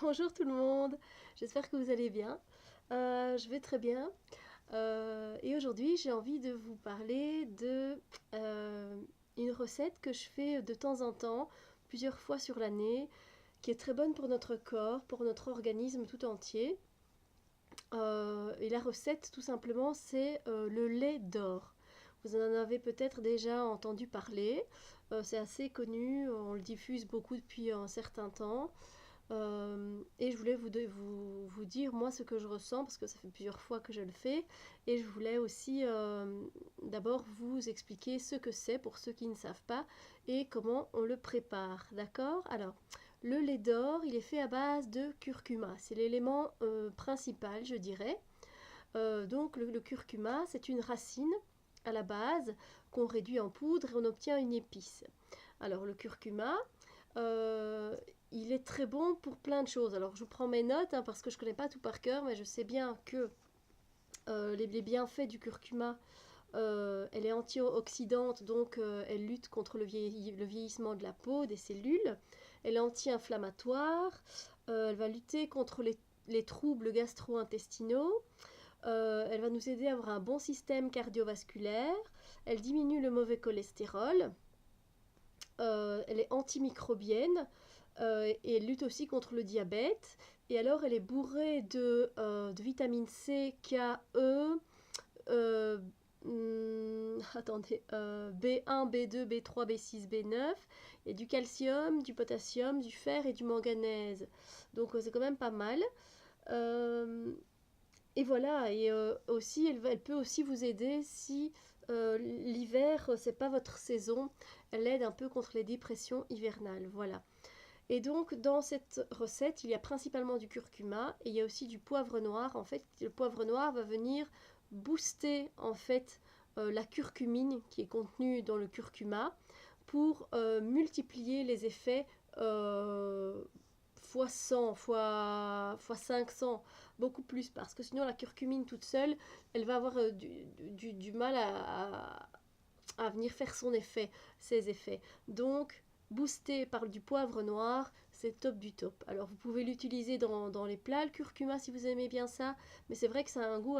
Bonjour tout le monde, j'espère que vous allez bien. Je vais très bien. Et aujourd'hui, j'ai envie de vous parler de une recette que je fais de temps en temps, plusieurs fois sur l'année, qui est très bonne pour notre corps, pour notre organisme tout entier. Et la recette, tout simplement, c'est le lait d'or. Vous en avez peut-être déjà entendu parler. C'est assez connu, on le diffuse beaucoup depuis un certain temps. Et je voulais vous dire moi ce que je ressens parce que ça fait plusieurs fois que je le fais et je voulais aussi d'abord vous expliquer ce que c'est pour ceux qui ne savent pas et comment on le prépare, d'accord? Alors, le lait d'or, il est fait à base de curcuma, c'est l'élément principal, je dirais. Donc le curcuma, c'est une racine à la base qu'on réduit en poudre et on obtient une épice. Alors le curcuma, euh, il est très bon pour plein de choses. Alors je prends mes notes hein, parce que je ne connais pas tout par cœur, mais je sais bien que les bienfaits du curcuma, elle est antioxydante, donc elle lutte contre le vieillissement de la peau, des cellules. Elle est anti-inflammatoire, elle va lutter contre les troubles gastro-intestinaux. Elle va nous aider à avoir un bon système cardiovasculaire. Elle diminue le mauvais cholestérol. Elle est antimicrobienne et elle lutte aussi contre le diabète. Et alors, elle est bourrée de vitamine C, K, E, euh, attendez, B1, B2, B3, B6, B9, et du calcium, du potassium, du fer et du manganèse. Donc c'est quand même pas mal. Euh, et voilà, et aussi, elle peut aussi vous aider si l'hiver, c'est pas votre saison. Elle aide un peu contre les dépressions hivernales, voilà. Et donc, dans cette recette, il y a principalement du curcuma et il y a aussi du poivre noir. En fait, le poivre noir va venir booster, en fait, la curcumine qui est contenue dans le curcuma pour multiplier les effets fois 100, fois 500, beaucoup plus, parce que sinon la curcumine toute seule, elle va avoir du mal à venir faire son effet, ses effets. Donc, boosté par du poivre noir, c'est top du top. Alors, vous pouvez l'utiliser dans les plats, le curcuma, si vous aimez bien ça, mais c'est vrai que ça a un goût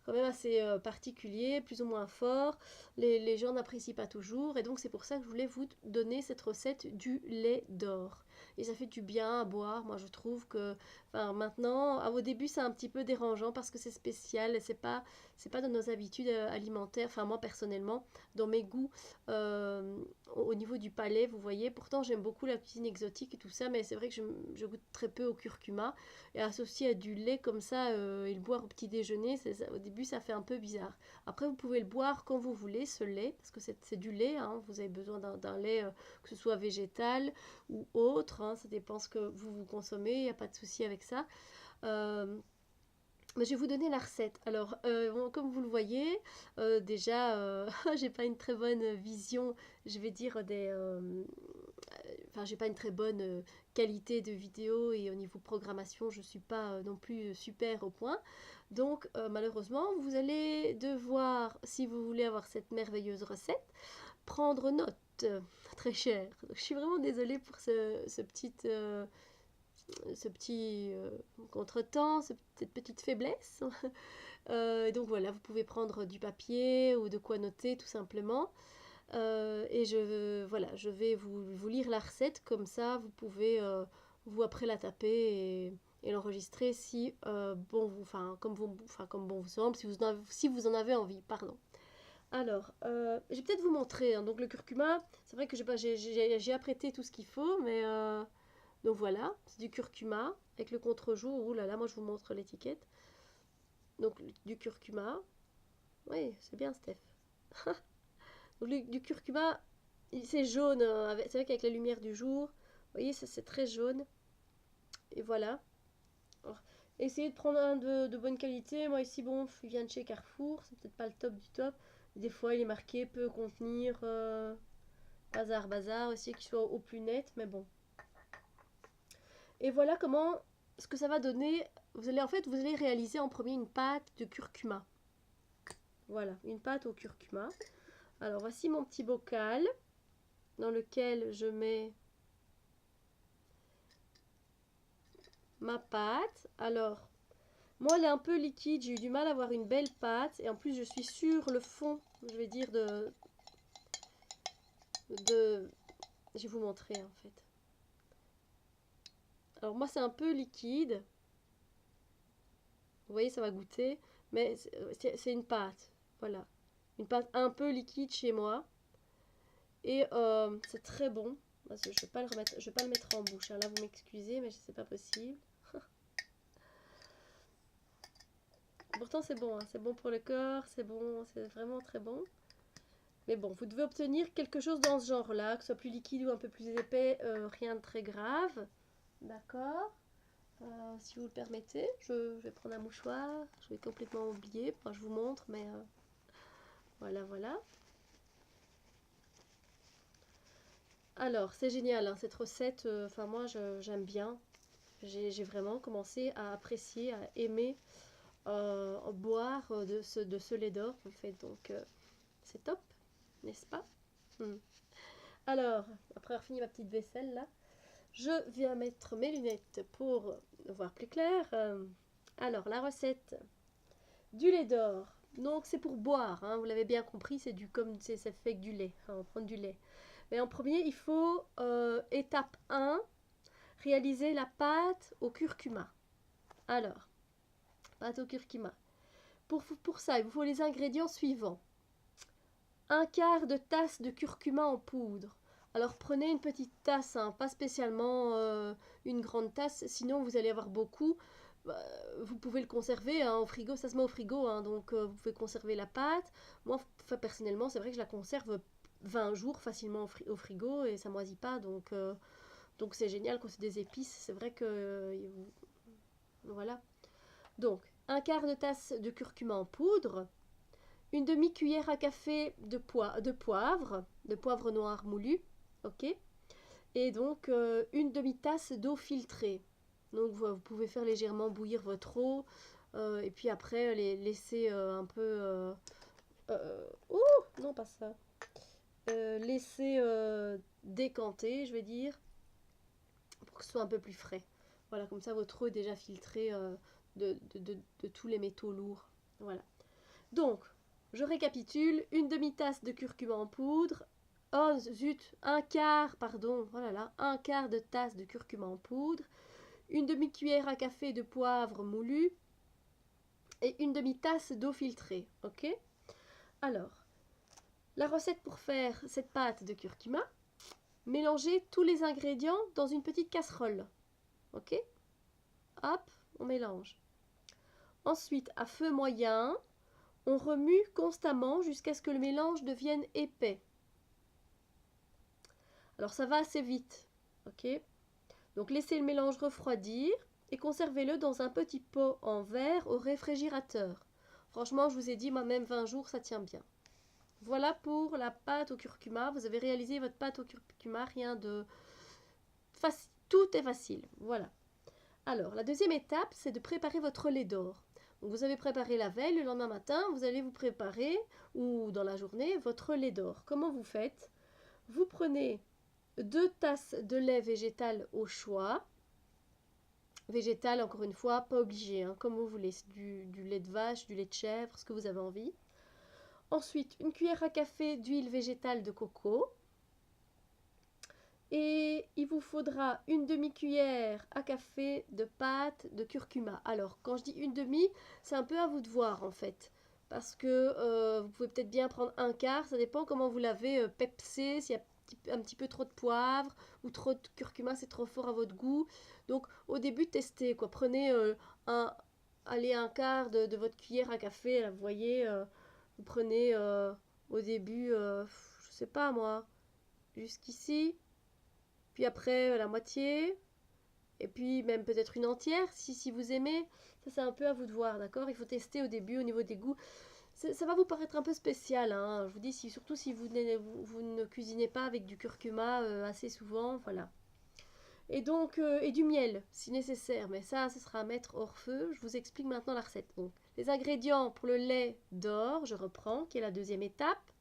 quand même assez particulier, plus ou moins fort. Les gens n'apprécient pas toujours, et donc c'est pour ça que je voulais vous donner cette recette du lait d'or. Et ça fait du bien à boire, moi je trouve que, enfin maintenant, au début c'est un petit peu dérangeant parce que c'est spécial, c'est pas dans nos habitudes alimentaires, enfin moi personnellement, dans mes goûts au niveau du palais, vous voyez. Pourtant, j'aime beaucoup la cuisine exotique et tout ça, mais c'est vrai que je goûte très peu au curcuma. Et associé à du lait comme ça et le boire au petit déjeuner, au début, ça fait un peu bizarre. Après, vous pouvez le boire quand vous voulez, ce lait, parce que c'est du lait. Hein, vous avez besoin d'un lait, que ce soit végétal ou autre. Hein, ça dépend ce que vous consommez, il n'y a pas de souci avec ça. Euh, mais je vais vous donner la recette. Alors, bon, comme vous le voyez, déjà, j'ai pas une très bonne vision, je vais dire, enfin, j'ai pas une très bonne qualité de vidéo et au niveau programmation, je suis pas non plus super au point. Donc, malheureusement, vous allez devoir, si vous voulez avoir cette merveilleuse recette, prendre note. Très cher. Je suis vraiment désolée pour ce petit contretemps, cette petite faiblesse. Donc voilà, vous pouvez prendre du papier ou de quoi noter tout simplement. Et voilà, je vais vous lire la recette, comme ça vous pouvez vous après la taper et l'enregistrer si bon vous, comme bon vous semble, si vous en avez envie, pardon. Alors, je vais peut-être vous montrer. Hein. Donc le curcuma, c'est vrai que j'ai apprêté tout ce qu'il faut, mais donc voilà, c'est du curcuma avec le contre-jour. Ouh là là, moi je vous montre l'étiquette. Donc du curcuma. Oui, c'est bien, Steph. Donc du curcuma, c'est jaune. C'est vrai qu'avec la lumière du jour, vous voyez, ça c'est très jaune. Et voilà. Alors, essayez de prendre un de bonne qualité. Moi ici, bon, je viens de chez Carrefour. C'est peut-être pas le top du top. Des fois, il est marqué peut contenir bazar, bazar aussi, qu'il soit au plus net. Mais bon. Et voilà comment, ce que ça va donner. Vous allez réaliser en premier une pâte de curcuma. Voilà, une pâte au curcuma. Alors voici mon petit bocal dans lequel je mets ma pâte. Alors, moi, elle est un peu liquide. J'ai eu du mal à avoir une belle pâte. Et en plus, je suis sur le fond, je vais dire, de... Je vais vous montrer, en fait. Alors, moi, c'est un peu liquide. Vous voyez, ça va goûter. Mais c'est une pâte. Voilà. Une pâte un peu liquide chez moi. Et c'est très bon. Parce que je vais pas le remettre, je vais pas le mettre en bouche. Hein. Là, vous m'excusez, mais c'est pas possible. Pourtant, c'est bon. Hein. C'est bon pour le corps. C'est bon. C'est vraiment très bon. Mais bon, vous devez obtenir quelque chose dans ce genre-là, que ce soit plus liquide ou un peu plus épais. Rien de très grave. D'accord. Si vous le permettez, je vais prendre un mouchoir. Je vais complètement oublier. Enfin, je vous montre, mais voilà, voilà. Alors, c'est génial, hein, cette recette. Enfin, moi, j'aime bien. J'ai vraiment commencé à apprécier, à aimer boire de ce lait d'or, en fait. Donc, c'est top, n'est-ce pas? Alors, après avoir fini ma petite vaisselle, là, je viens mettre mes lunettes pour voir plus clair. Alors, la recette du lait d'or. Donc, c'est pour boire, hein, vous l'avez bien compris, c'est ça fait avec du lait. Hein, on prend du lait. Mais en premier, il faut, étape 1, réaliser la pâte au curcuma. Alors, pâte au curcuma. Pour ça, il vous faut les ingrédients suivants. 1/4 de tasse de curcuma en poudre. Alors prenez une petite tasse, hein, pas spécialement une grande tasse, sinon vous allez avoir beaucoup. Vous pouvez le conserver hein, au frigo, ça se met au frigo, hein, donc vous pouvez conserver la pâte. Moi, personnellement, c'est vrai que je la conserve 20 jours facilement au frigo et ça moisit pas, donc c'est génial quand c'est des épices, c'est vrai que... voilà. Donc, 1/4 de tasse de curcuma en poudre, une demi-cuillère à café de poivre noir moulu, ok. Et donc, une demi-tasse d'eau filtrée. Donc, vous pouvez faire légèrement bouillir votre eau, et puis après, les laisser un peu... oh, non, pas ça. Laisser décanter, je vais dire, pour que ce soit un peu plus frais. Voilà, comme ça, votre eau est déjà filtrée de tous les métaux lourds. Voilà. Donc, je récapitule, une demi-tasse de curcuma en poudre, oh zut, oh là là, 1/4 de tasse de curcuma en poudre, une demi-cuillère à café de poivre moulu et une demi-tasse d'eau filtrée, ok? Alors, la recette pour faire cette pâte de curcuma, mélangez tous les ingrédients dans une petite casserole, ok? Hop, on mélange. Ensuite, à feu moyen, on remue constamment jusqu'à ce que le mélange devienne épais. Alors ça va assez vite, ok? Donc laissez le mélange refroidir et conservez-le dans un petit pot en verre au réfrigérateur. Franchement, je vous ai dit, moi-même 20 jours, ça tient bien. Voilà pour la pâte au curcuma. Vous avez réalisé votre pâte au curcuma, rien de... Tout est facile, voilà. Alors, la deuxième étape, c'est de préparer votre lait d'or. Donc, vous avez préparé la veille, le lendemain matin, vous allez vous préparer, ou dans la journée, votre lait d'or. Comment vous faites? Vous prenez 2 tasses de lait végétal au choix. Végétal, encore une fois, pas obligé, hein, comme vous voulez. Du lait de vache, du lait de chèvre, ce que vous avez envie. Ensuite, une cuillère à café d'huile végétale de coco. Et il vous faudra une demi-cuillère à café de pâte de curcuma. Alors, quand je dis une demi, c'est un peu à vous de voir en fait. Parce que vous pouvez peut-être bien prendre 1/4, ça dépend comment vous l'avez pepsé, s'il y a un petit peu trop de poivre ou trop de curcuma, c'est trop fort à votre goût. Donc, au début, testez quoi. Prenez allez, 1/4 de votre cuillère à café, là, vous voyez, vous prenez au début, je sais pas moi, jusqu'ici. Puis après, la moitié. Et puis même peut-être une entière, si vous aimez. Ça, c'est un peu à vous de voir, d'accord? Il faut tester au début au niveau des goûts. Ça va vous paraître un peu spécial, hein. Je vous dis, surtout si vous ne cuisinez pas avec du curcuma assez souvent, voilà. Et donc, et du miel, si nécessaire. Mais ça, ce sera à mettre hors feu. Je vous explique maintenant la recette. Donc, les ingrédients pour le lait d'or, je reprends, qui est la deuxième étape.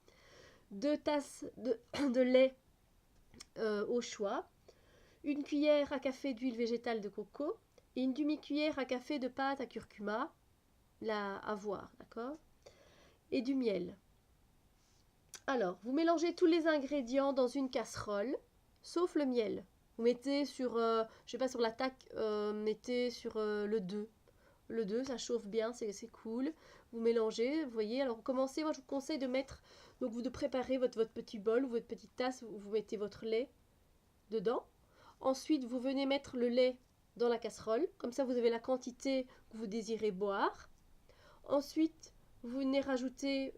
2 tasses de lait au choix, une cuillère à café d'huile végétale de coco, et une demi-cuillère à café de pâte à curcuma, là à voir, d'accord? Et du miel. Alors, vous mélangez tous les ingrédients dans une casserole, sauf le miel. Vous mettez sur, je sais pas, sur l'attaque, mettez sur le 2. Le 2, ça chauffe bien, c'est cool. Vous mélangez, vous voyez. Alors, commencez, moi je vous conseille de mettre, donc vous de préparer votre petit bol ou votre petite tasse où vous mettez votre lait dedans. Ensuite, vous venez mettre le lait dans la casserole. Comme ça, vous avez la quantité que vous désirez boire. Ensuite, vous venez rajouter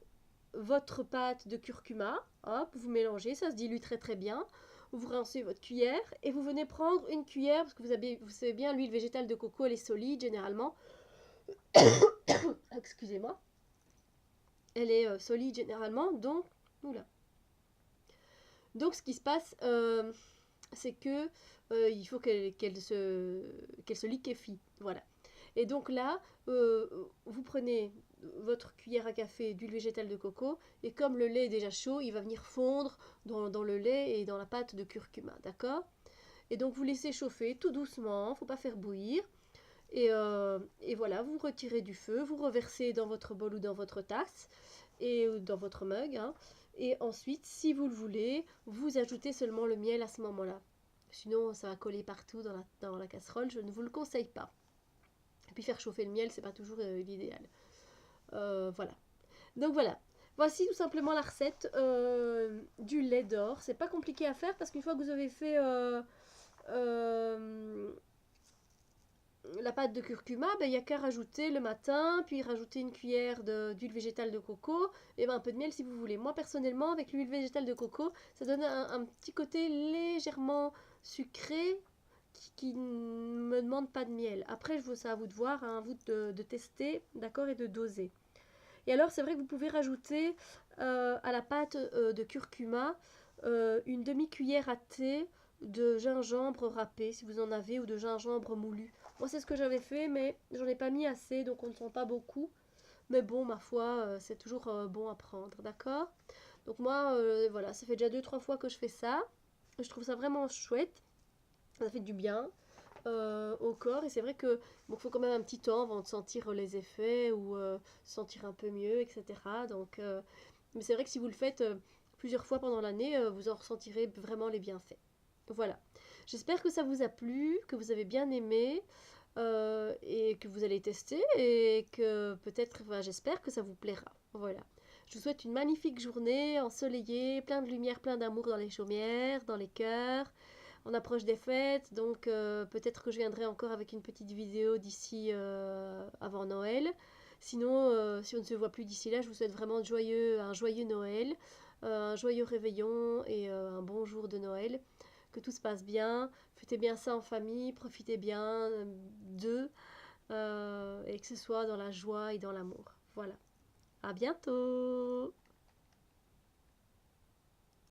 votre pâte de curcuma. Hop, vous mélangez, ça se dilue très très bien. Vous rincez votre cuillère et vous venez prendre une cuillère, parce que vous savez bien, l'huile végétale de coco, elle est solide généralement. Excusez-moi. Elle est solide généralement, donc... Oula. Donc ce qui se passe, c'est que il faut qu'elle se liquéfie. Voilà. Et donc là, vous prenez votre cuillère à café d'huile végétale de coco, et comme le lait est déjà chaud, il va venir fondre dans le lait et dans la pâte de curcuma, d'accord? Et donc vous laissez chauffer tout doucement, faut pas faire bouillir. Et voilà, vous retirez du feu, vous reversez dans votre bol ou dans votre tasse, et dans votre mug, hein. Et ensuite, si vous le voulez, vous ajoutez seulement le miel à ce moment-là. Sinon, ça va coller partout dans la casserole, je ne vous le conseille pas. Et puis faire chauffer le miel, c'est pas toujours l'idéal. Voilà. Donc voilà. Voici tout simplement la recette du lait d'or. C'est pas compliqué à faire parce qu'une fois que vous avez fait la pâte de curcuma, ben, il n'y a qu'à rajouter le matin, puis rajouter une cuillère d'huile végétale de coco, et ben, un peu de miel si vous voulez. Moi personnellement, avec l'huile végétale de coco, ça donne un petit côté légèrement sucré qui ne me demande pas de miel. Après, c'est à vous de voir, hein, à vous de tester, d'accord, et de doser. Et alors, c'est vrai que vous pouvez rajouter à la pâte de curcuma une demi-cuillère à thé de gingembre râpé, si vous en avez, ou de gingembre moulu. Moi, c'est ce que j'avais fait, mais j'en ai pas mis assez, donc on ne sent pas beaucoup. Mais bon, ma foi, c'est toujours bon à prendre, d'accord? Donc moi, voilà, ça fait déjà 2-3 fois que je fais ça. Je trouve ça vraiment chouette. Ça fait du bien au corps. Et c'est vrai que bon, faut quand même un petit temps avant de sentir les effets ou sentir un peu mieux, etc. Donc, mais c'est vrai que si vous le faites plusieurs fois pendant l'année, vous en ressentirez vraiment les bienfaits. Voilà. J'espère que ça vous a plu, que vous avez bien aimé et que vous allez tester et que peut-être, enfin, j'espère que ça vous plaira. Voilà. Je vous souhaite une magnifique journée ensoleillée, plein de lumière, plein d'amour dans les chaumières, dans les cœurs. On approche des fêtes, donc peut-être que je viendrai encore avec une petite vidéo d'ici avant Noël. Sinon, si on ne se voit plus d'ici là, je vous souhaite vraiment un joyeux Noël, un joyeux réveillon et un bon jour de Noël. Que tout se passe bien, fêtez bien ça en famille, profitez bien d'eux et que ce soit dans la joie et dans l'amour. Voilà. À bientôt!